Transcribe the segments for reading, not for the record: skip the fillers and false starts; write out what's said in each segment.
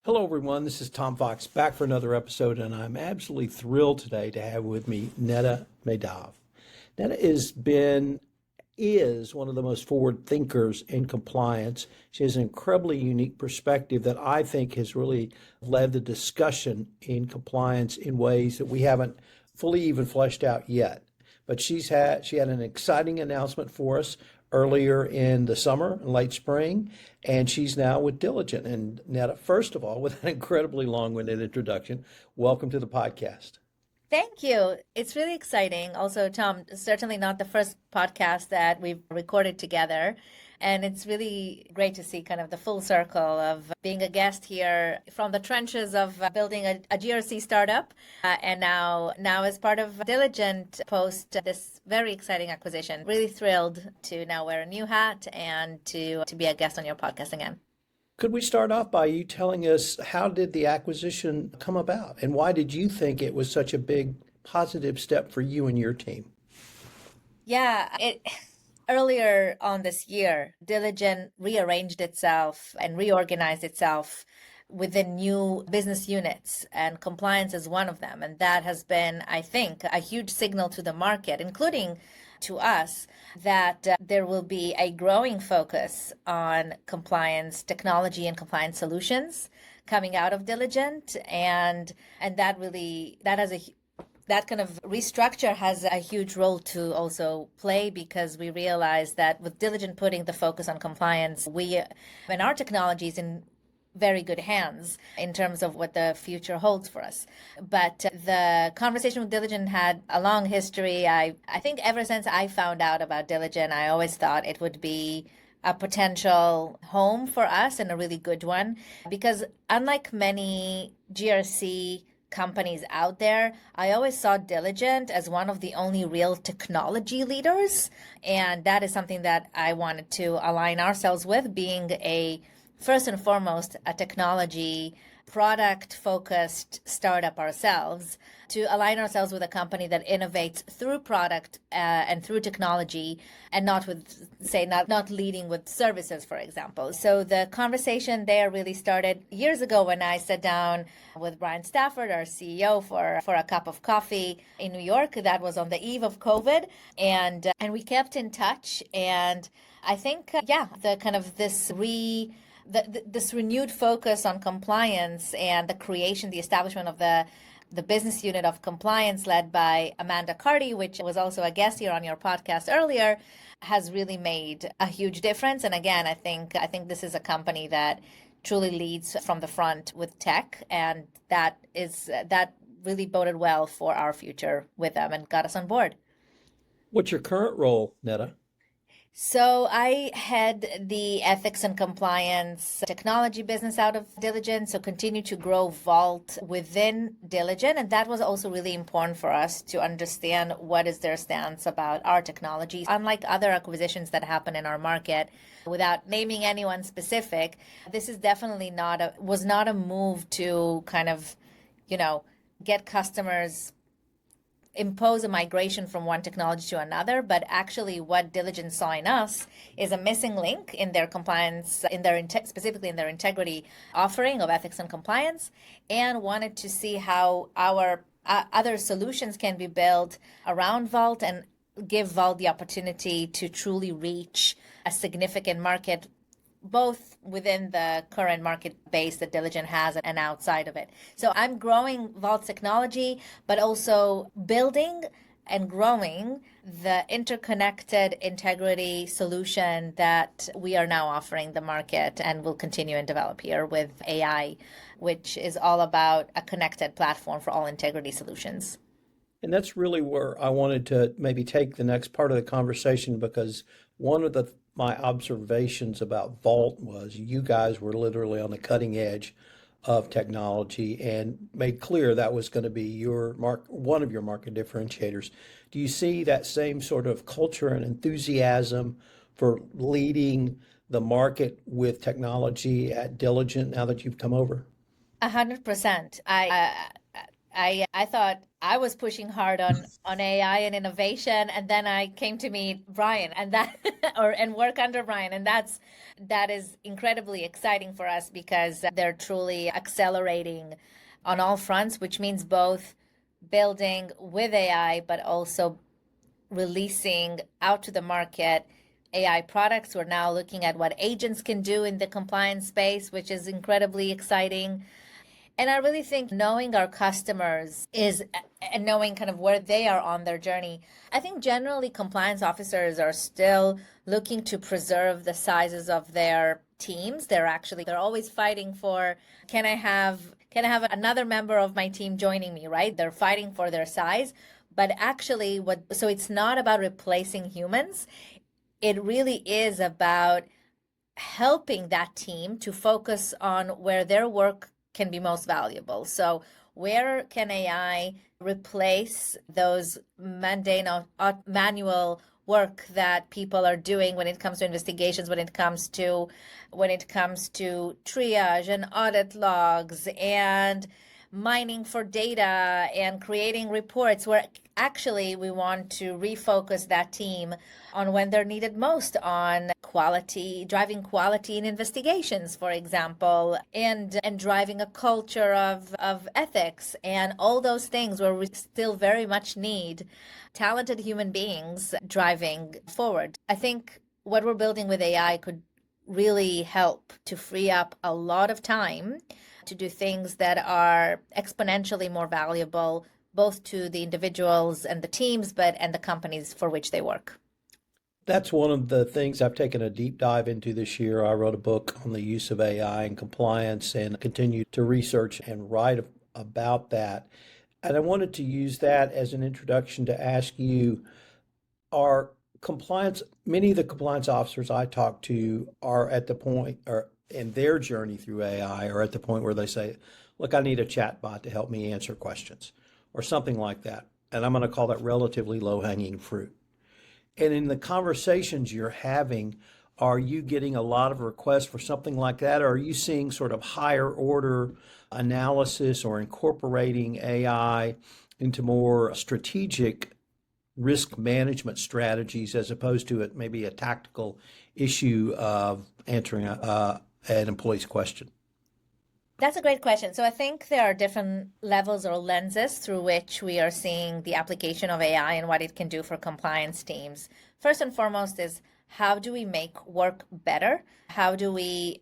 Hello, everyone. This is Tom Fox back for another episode, and I'm absolutely thrilled today to have with me Neta Meidav. Neta is one of the most forward thinkers in compliance. She has an incredibly unique perspective that I think has really led the discussion in compliance in ways that we haven't fully even fleshed out yet. But she had an exciting announcement for us earlier in the summer and late spring, and she's now with Diligent. And Netta, first of all, with an incredibly long-winded introduction, welcome to the podcast. Thank you. It's really exciting. Also, Tom, certainly not the first podcast that we've recorded together. And it's really great to see kind of the full circle of being a guest here from the trenches of building a GRC startup. And now as part of Diligent post this very exciting acquisition. Really thrilled to now wear a new hat and to be a guest on your podcast again. Could we start off by you telling us how did the acquisition come about, and why did you think it was such a big positive step for you and your team? Yeah, earlier on this year, Diligent rearranged itself and reorganized itself within new business units, and compliance is one of them. And that has been, I think, a huge signal to the market, including to us, that there will be a growing focus on compliance technology and compliance solutions coming out of Diligent, and that kind of restructure has a huge role to also play, because we realize that with Diligent putting the focus on compliance, and our technology is in very good hands in terms of what the future holds for us. But the conversation with Diligent had a long history. I think ever since I found out about Diligent, I always thought it would be a potential home for us, and a really good one, because unlike many GRC companies out there, I always saw Diligent as one of the only real technology leaders. And that is something that I wanted to align ourselves with, being first and foremost, a technology product focused startup ourselves, to align ourselves with a company that innovates through product and through technology, and not leading with services, for example. So the conversation there really started years ago when I sat down with Brian Stafford, our CEO, for a cup of coffee in New York. That was on the eve of COVID, and we kept in touch. And I think the kind of this renewed focus on compliance and the establishment of the business unit of compliance led by Amanda Carty, which was also a guest here on your podcast earlier, has really made a huge difference. And again, I think this is a company that truly leads from the front with tech, and that really boded well for our future with them and got us on board. What's your current role, Netta? So I head the ethics and compliance technology business out of Diligent, so continue to grow Vault within Diligent. And that was also really important for us to understand what is their stance about our technology. Unlike other acquisitions that happen in our market, without naming anyone specific, this is definitely was not a move to kind of, get customers impose a migration from one technology to another, but actually what Diligent saw in us is a missing link in their compliance, specifically in their integrity offering of ethics and compliance, and wanted to see how our other solutions can be built around Vault and give Vault the opportunity to truly reach a significant market, both within the current market base that Diligent has and outside of it. So I'm growing Vault technology, but also building and growing the interconnected integrity solution that we are now offering the market and will continue and develop here with AI, which is all about a connected platform for all integrity solutions. And that's really where I wanted to maybe take the next part of the conversation, because one of my observations about Vault was you guys were literally on the cutting edge of technology and made clear that was going to be one of your market differentiators. Do you see that same sort of culture and enthusiasm for leading the market with technology at Diligent now that you've come over? 100%. I thought I was pushing hard on AI and innovation, and then I came to meet Brian, and that or and work under Brian, and that is incredibly exciting for us because they're truly accelerating on all fronts, which means both building with AI, but also releasing out to the market AI products. We're now looking at what agents can do in the compliance space, which is incredibly exciting. And I really think knowing our customers is, and knowing kind of where they are on their journey. I think generally compliance officers are still looking to preserve the sizes of their teams. They're always fighting for, can I have another member of my team joining me, right? They're fighting for their size. But actually so it's not about replacing humans. It really is about helping that team to focus on where their work can be most valuable. So where can AI replace those mundane manual work that people are doing when it comes to investigations, when it comes to triage and audit logs and mining for data and creating reports, where actually we want to refocus that team on when they're needed most, on quality, driving quality in investigations, for example, and driving a culture of ethics and all those things where we still very much need talented human beings driving forward. I think what we're building with AI could really help to free up a lot of time to do things that are exponentially more valuable, both to the individuals and the teams, and the companies for which they work. That's one of the things I've taken a deep dive into this year. I wrote a book on the use of AI and compliance and continue to research and write about that. And I wanted to use that as an introduction to ask you, are many of the compliance officers I talk to are at the point, or in their journey through AI, are at the point where they say, look, I need a chat bot to help me answer questions or something like that. And I'm going to call that relatively low-hanging fruit. And in the conversations you're having, are you getting a lot of requests for something like that? Or are you seeing sort of higher order analysis or incorporating AI into more strategic risk management strategies as opposed to maybe a tactical issue of answering an employee's question? That's a great question. So I think there are different levels or lenses through which we are seeing the application of AI and what it can do for compliance teams. First and foremost is, how do we make work better? How do we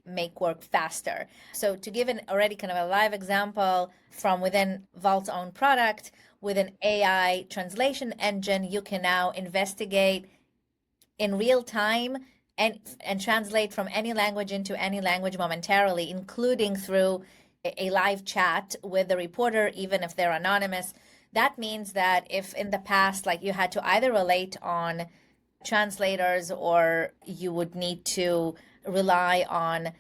make work faster? So to give an already kind of a live example from within Vault's own product, with an AI translation engine, you can now investigate in real time and translate from any language into any language momentarily, including through a live chat with the reporter, even if they're anonymous. That means that if in the past, like, you had to either relate on translators or you would need to rely on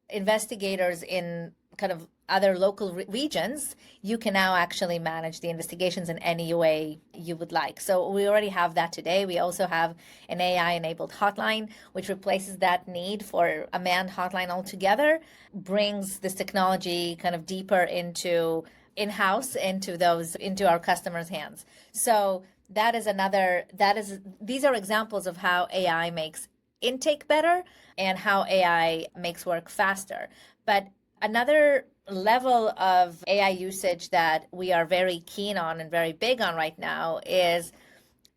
investigators in kind of other local regions, you can now actually manage the investigations in any way you would like. So we already have that today. We also have an AI-enabled hotline, which replaces that need for a manned hotline altogether, brings this technology kind of deeper into in-house, into our customers' hands. So these are examples of how AI makes intake better and how AI makes work faster. But another level of AI usage that we are very keen on and very big on right now is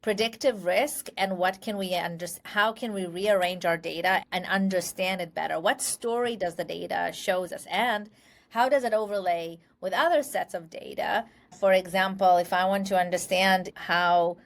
predictive risk, and how can we rearrange our data and understand it better? What story does the data shows us, and how does it overlay with other sets of data? For example, if I want to understand how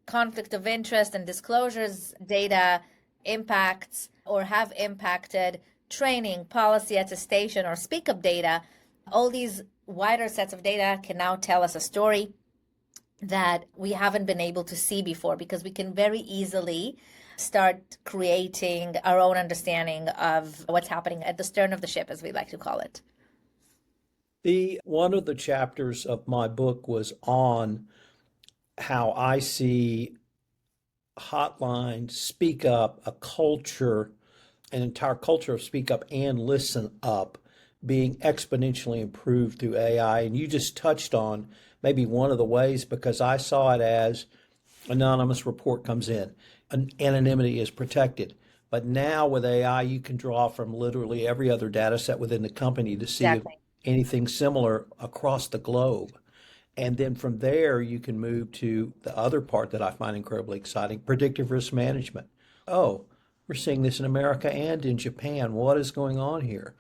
conflict of interest and disclosures data impacts or have impacted training, policy attestation, or speak up data, all these wider sets of data can now tell us a story that we haven't been able to see before, because we can very easily start creating our own understanding of what's happening at the stern of the ship, as we like to call it. One of the chapters of my book was on how I see Hotline, Speak Up, an entire culture of speak up and listen up being exponentially improved through AI. And you just touched on maybe one of the ways, because I saw it as anonymous report comes in, anonymity is protected. But now with AI, you can draw from literally every other data set within the company to see if Exactly. anything similar across the globe. And then from there, you can move to the other part that I find incredibly exciting, predictive risk management. Oh, we're seeing this in America and in Japan. What is going on here?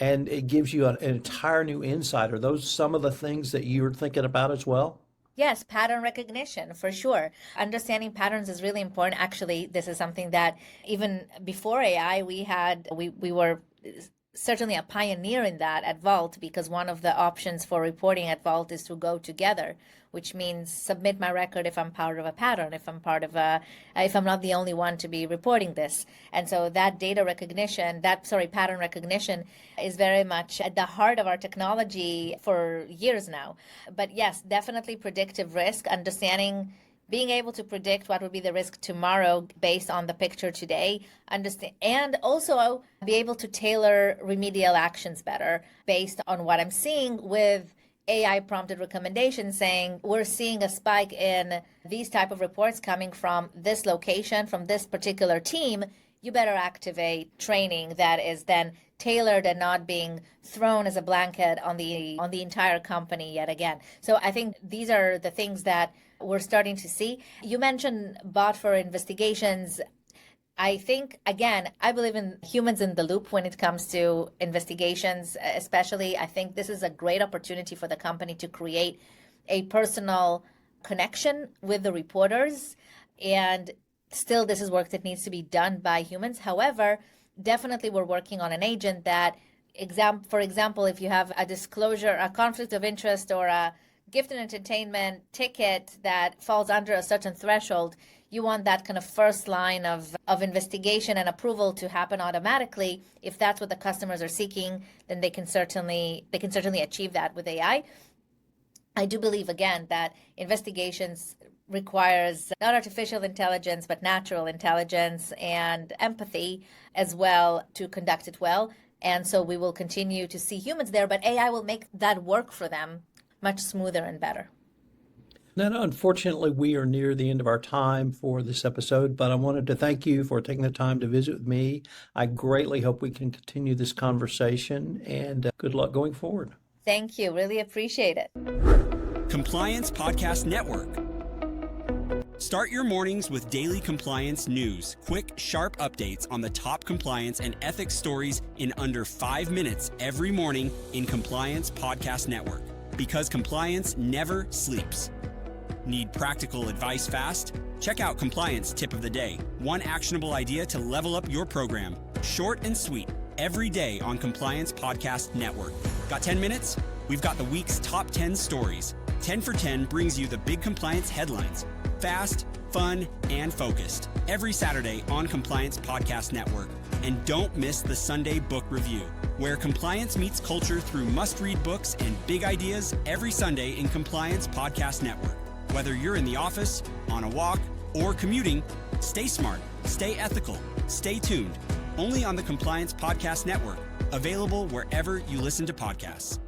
And it gives you an entire new insight. Are those some of the things that you're thinking about as well? Yes, pattern recognition for sure. Understanding patterns is really important. Actually, this is something that even before AI, we were certainly a pioneer in that at Vault, because one of the options for reporting at Vault is to go together, which means submit my record if I'm part of a pattern, if I'm not the only one to be reporting this. And so that pattern recognition is very much at the heart of our technology for years now. But yes, definitely predictive risk, being able to predict what would be the risk tomorrow based on the picture today, understand, and also be able to tailor remedial actions better based on what I'm seeing with AI prompted recommendations saying we're seeing a spike in these type of reports coming from this location, from this particular team. You better activate training that is then tailored and not being thrown as a blanket on the entire company yet again. So I think these are the things that we're starting to see. You mentioned bot for investigations. I think, again, I believe in humans in the loop when it comes to investigations, especially. I think this is a great opportunity for the company to create a personal connection with the reporters. And still, this is work that needs to be done by humans. However, definitely we're working on an agent that, for example, if you have a disclosure, a conflict of interest, or a gift and entertainment ticket that falls under a certain threshold, you want that kind of first line of investigation and approval to happen automatically. If that's what the customers are seeking, then they can certainly achieve that with AI. I do believe, again, that investigations requires not artificial intelligence, but natural intelligence and empathy as well to conduct it well. And so we will continue to see humans there, but AI will make that work for them much smoother and better. Now, unfortunately, we are near the end of our time for this episode, but I wanted to thank you for taking the time to visit with me. I greatly hope we can continue this conversation, and good luck going forward. Thank you. Really appreciate it. Compliance Podcast Network. Start your mornings with daily compliance news, quick, sharp updates on the top compliance and ethics stories in under 5 minutes every morning in Compliance Podcast Network. Because compliance never sleeps. Need practical advice fast? Check out Compliance Tip of the Day. One actionable idea to level up your program. Short and sweet, every day on Compliance Podcast Network. Got 10 minutes? We've got the week's top 10 stories. 10 for 10 brings you the big compliance headlines. Fast, fun, and focused. Every Saturday on Compliance Podcast Network. And don't miss the Sunday Book Review, where compliance meets culture through must-read books and big ideas every Sunday in Compliance Podcast Network. Whether you're in the office, on a walk, or commuting, stay smart, stay ethical, stay tuned. Only on the Compliance Podcast Network, available wherever you listen to podcasts.